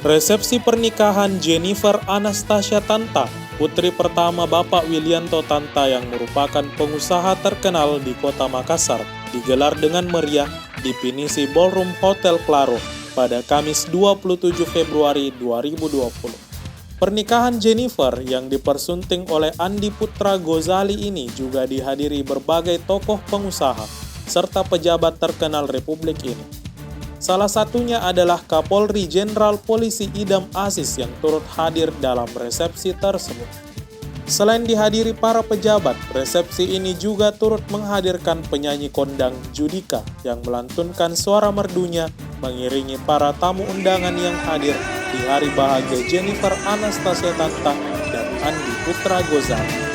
Resepsi pernikahan Jennifer Anastasia Tanta, putri pertama Bapak Willianto Tanta yang merupakan pengusaha terkenal di kota Makassar, digelar dengan meriah di Pinisi Ballroom Hotel Claro pada Kamis 27 Februari 2020. Pernikahan Jennifer yang dipersunting oleh Andi Putra Gozali ini juga dihadiri berbagai tokoh pengusaha serta pejabat terkenal Republik ini. Salah satunya adalah Kapolri Jenderal Polisi Idam Aziz yang turut hadir dalam resepsi tersebut. Selain dihadiri para pejabat, resepsi ini juga turut menghadirkan penyanyi kondang Judika yang melantunkan suara merdunya mengiringi para tamu undangan yang hadir di hari bahagia Jennifer Anastasia Tanta dan Andi Putra Gozali.